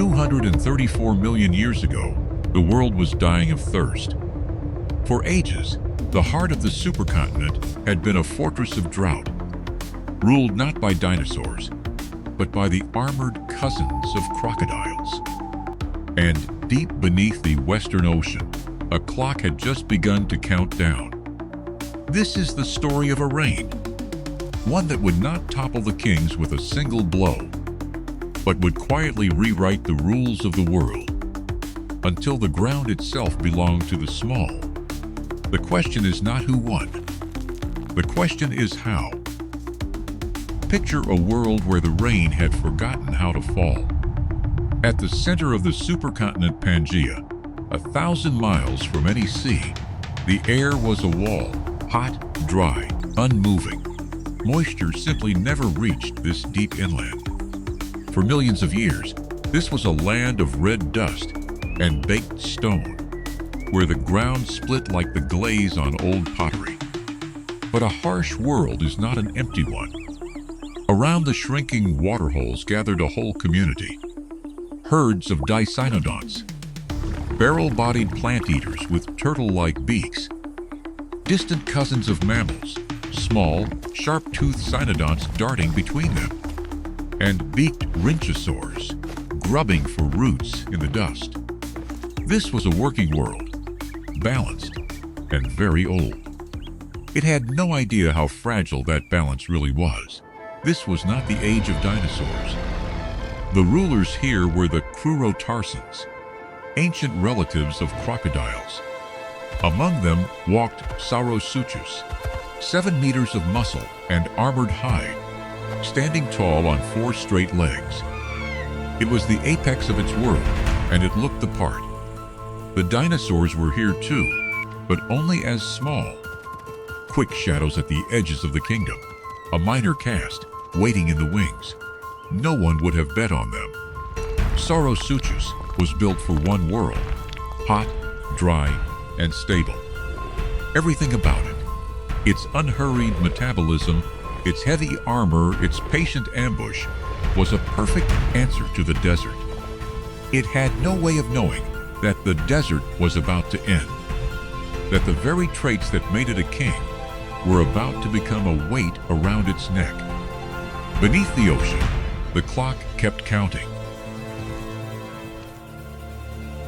234 million years ago, the world was dying of thirst. For ages, the heart of the supercontinent had been a fortress of drought, ruled not by dinosaurs, but by the armored cousins of crocodiles. And deep beneath the Western Ocean, a clock had just begun to count down. This is the story of a reign, one that would not topple the kings with a single blow, but would quietly rewrite the rules of the world until the ground itself belonged to the small. The question is not who won. The question is how. Picture a world where the rain had forgotten how to fall. At the center of the supercontinent Pangaea, 1,000 miles from any sea, the air was a wall, hot, dry, unmoving. Moisture simply never reached this deep inland. For millions of years, this was a land of red dust and baked stone, where the ground split like the glaze on old pottery. But a harsh world is not an empty one. Around the shrinking waterholes gathered a whole community. Herds of dicynodonts, barrel-bodied plant eaters with turtle-like beaks, distant cousins of mammals, small, sharp-toothed cynodonts darting between them, and beaked rhynchosaurs, grubbing for roots in the dust. This was a working world, balanced and very old. It had no idea how fragile that balance really was. This was not the age of dinosaurs. The rulers here were the crurotarsans, ancient relatives of crocodiles. Among them walked Saurosuchus, 7 meters of muscle and armored hide, standing tall on 4 straight legs. It was the apex of its world, and it looked the part. The dinosaurs were here too, but only as small, quick shadows at the edges of the kingdom, a minor caste waiting in the wings. No one would have bet on them. Saurosuchus was built for one world, hot, dry, and stable. Everything about it, its unhurried metabolism, its heavy armor, its patient ambush, was a perfect answer to the desert. It had no way of knowing that the desert was about to end, that the very traits that made it a king were about to become a weight around its neck. Beneath the ocean, the clock kept counting.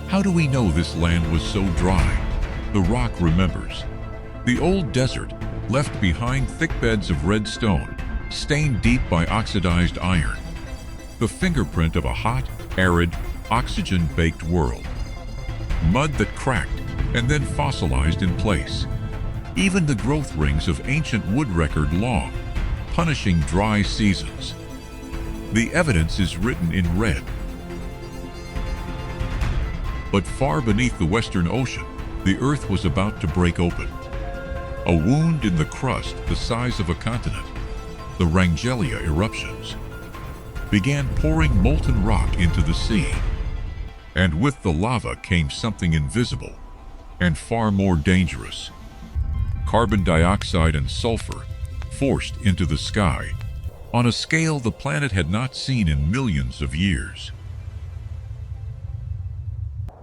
How do we know this land was so dry? The rock remembers. The old desert left behind thick beds of red stone, stained deep by oxidized iron. The fingerprint of a hot, arid, oxygen-baked world. Mud that cracked and then fossilized in place. Even the growth rings of ancient wood record long, punishing dry seasons. The evidence is written in red. But far beneath the Western Ocean, the earth was about to break open. A wound in the crust the size of a continent, the Wrangellia eruptions, began pouring molten rock into the sea. And with the lava came something invisible and far more dangerous. Carbon dioxide and sulfur forced into the sky on a scale the planet had not seen in millions of years.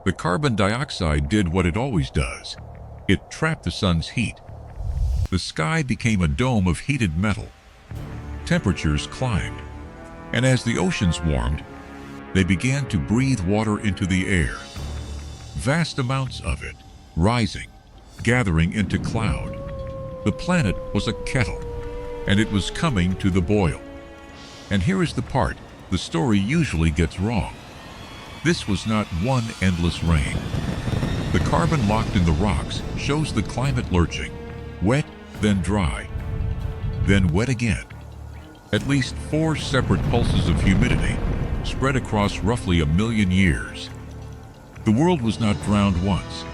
The carbon dioxide did what it always does. It trapped the sun's heat. The sky became a dome of heated metal. Temperatures climbed, and as the oceans warmed, they began to breathe water into the air. Vast amounts of it, rising, gathering into cloud. The planet was a kettle, and it was coming to the boil. And here is the part the story usually gets wrong. This was not one endless rain. The carbon locked in the rocks shows the climate lurching, wet, then dry, then wet again. At least 4 separate pulses of humidity spread across roughly 1 million years. The world was not drowned once.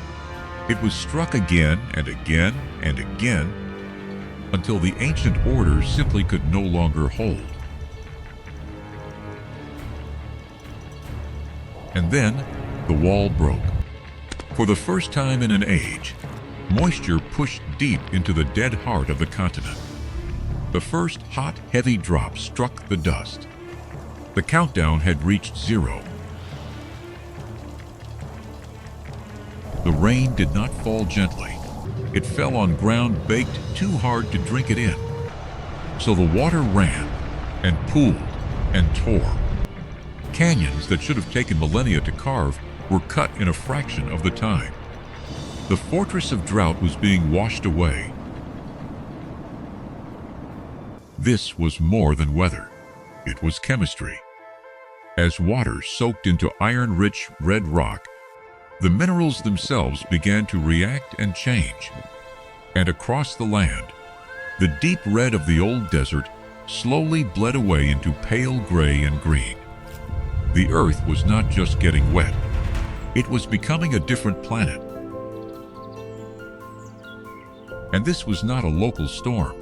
It was struck again and again and again until the ancient order simply could no longer hold. And then the wall broke. For the first time in an age, moisture pushed deep into the dead heart of the continent. The first hot, heavy drop struck the dust. The countdown had reached 0. The rain did not fall gently. It fell on ground baked too hard to drink it in. So the water ran and pooled and tore. Canyons that should have taken millennia to carve were cut in a fraction of the time. The fortress of drought was being washed away. This was more than weather. It was chemistry. As water soaked into iron-rich red rock, the minerals themselves began to react and change. And across the land, the deep red of the old desert slowly bled away into pale gray and green. The earth was not just getting wet. It was becoming a different planet. And this was not a local storm.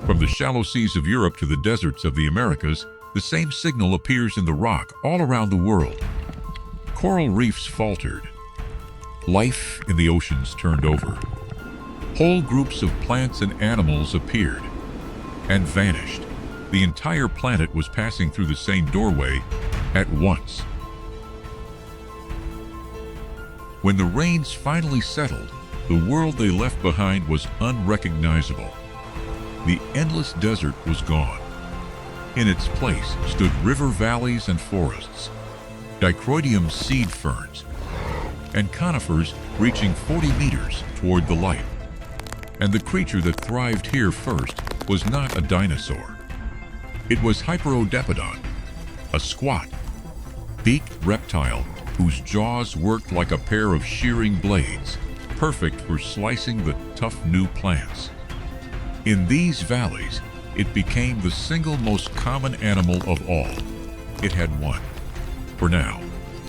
From the shallow seas of Europe to the deserts of the Americas, the same signal appears in the rock all around the world. Coral reefs faltered. Life in the oceans turned over. Whole groups of plants and animals appeared and vanished. The entire planet was passing through the same doorway at once. When the rains finally settled, the world they left behind was unrecognizable. The endless desert was gone. In its place stood river valleys and forests, dicroidium seed ferns, and conifers reaching 40 meters toward the light. And the creature that thrived here first was not a dinosaur. It was Hyperodapedon, a squat, beaked reptile whose jaws worked like a pair of shearing blades, perfect for slicing the tough new plants. In these valleys, it became the single most common animal of all. It had won. For now,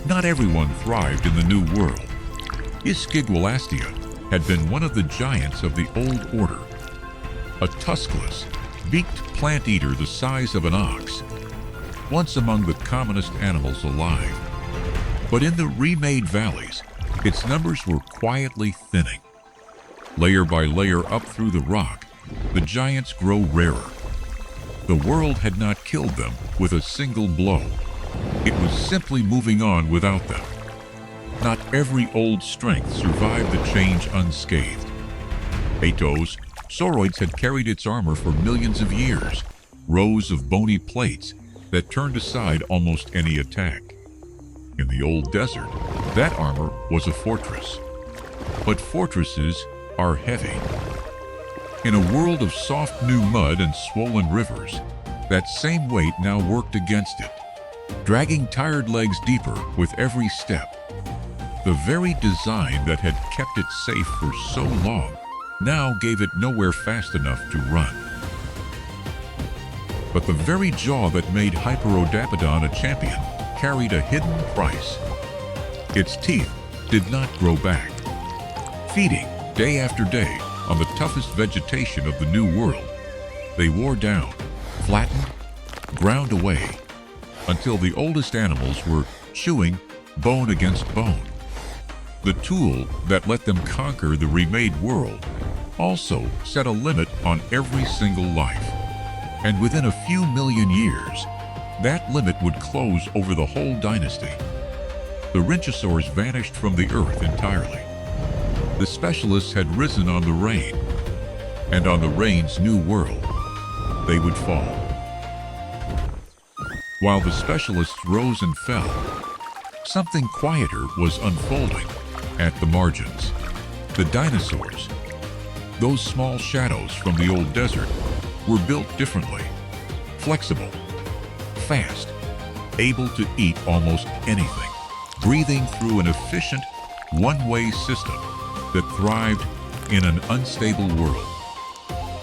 not everyone thrived in the New World. Ischigualasto had been one of the giants of the Old Order, a tuskless, beaked plant eater the size of an ox, once among the commonest animals alive. But in the remade valleys, its numbers were quietly thinning. Layer by layer up through the rock, the giants grow rarer. The world had not killed them with a single blow. It was simply moving on without them. Not every old strength survived the change unscathed. Aetosauroides had carried its armor for millions of years, rows of bony plates that turned aside almost any attack. In the old desert, that armor was a fortress. But fortresses are heavy. In a world of soft new mud and swollen rivers, that same weight now worked against it, dragging tired legs deeper with every step. The very design that had kept it safe for so long now gave it nowhere fast enough to run. But the very jaw that made Hyperodapedon a champion carried a hidden price. Its teeth did not grow back. Feeding day after day on the toughest vegetation of the New World, they wore down, flattened, ground away, until the oldest animals were chewing bone against bone. The tool that let them conquer the remade world also set a limit on every single life. And within a few million years, that limit would close over the whole dynasty. The Dinosaurs vanished from the earth entirely. The specialists had risen on the rain, and on the rain's new world, they would fall. While the specialists rose and fell, something quieter was unfolding at the margins. The dinosaurs, those small shadows from the old desert, were built differently, flexible, fast, able to eat almost anything, breathing through an efficient, one-way system that thrived in an unstable world.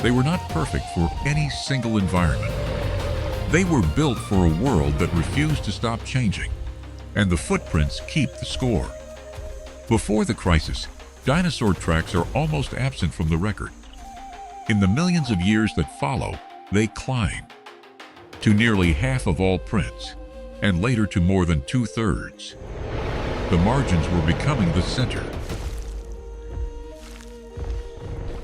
They were not perfect for any single environment. They were built for a world that refused to stop changing, and the footprints keep the score. Before the crisis, dinosaur tracks are almost absent from the record. In the millions of years that follow, they climb to nearly half of all prints, and later to more than 2/3. The margins were becoming the center.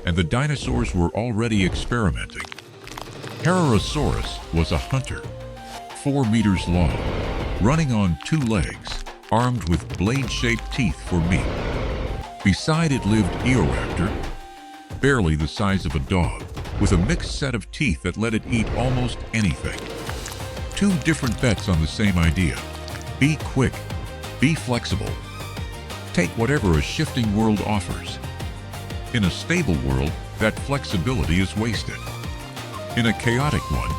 And the dinosaurs were already experimenting. Herrerasaurus was a hunter, 4 meters long, running on 2 legs, armed with blade-shaped teeth for meat. Beside it lived Eoraptor, barely the size of a dog, with a mixed set of teeth that let it eat almost anything. Two different bets on the same idea. Be quick, be flexible. Take whatever a shifting world offers. In a stable world, that flexibility is wasted. In a chaotic one,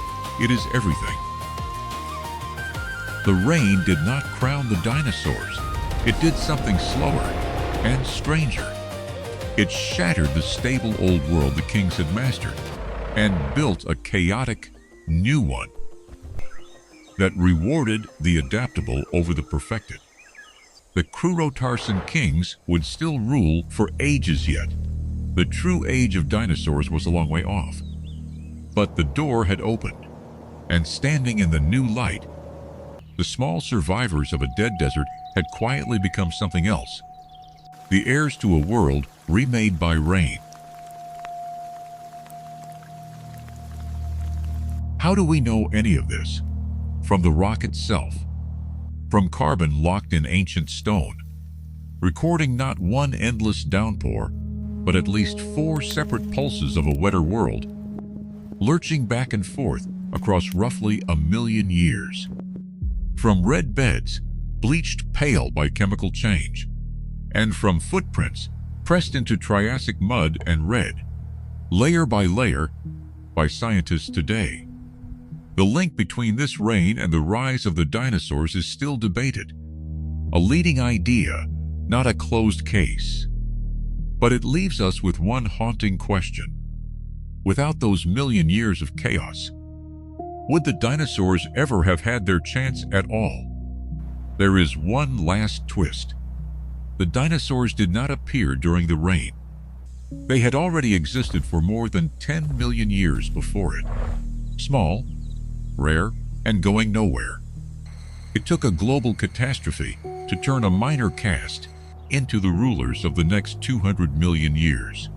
it is everything. The rain did not crown the dinosaurs. It did something slower and stranger. It shattered the stable old world the kings had mastered and built a chaotic new one that rewarded the adaptable over the perfected. The crurotarsan kings would still rule for ages yet. The true age of dinosaurs was a long way off. But the door had opened, and standing in the new light, the small survivors of a dead desert had quietly become something else. The heirs to a world remade by rain. How do we know any of this? From the rock itself, from carbon locked in ancient stone, recording not one endless downpour, but at least 4 separate pulses of a wetter world, lurching back and forth across roughly 1 million years. From red beds, bleached pale by chemical change, and from footprints pressed into Triassic mud and red, layer by layer, by scientists today. The link between this rain and the rise of the dinosaurs is still debated. A leading idea, not a closed case. But it leaves us with one haunting question. Without those million years of chaos, would the dinosaurs ever have had their chance at all? There is one last twist. The dinosaurs did not appear during the rain. They had already existed for more than 10 million years before it. Small, rare, and going nowhere. It took a global catastrophe to turn a minor caste into the rulers of the next 200 million years.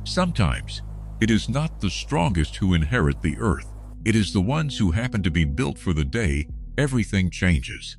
Sometimes, it is not the strongest who inherit the earth. It is the ones who happen to be built for the day everything changes.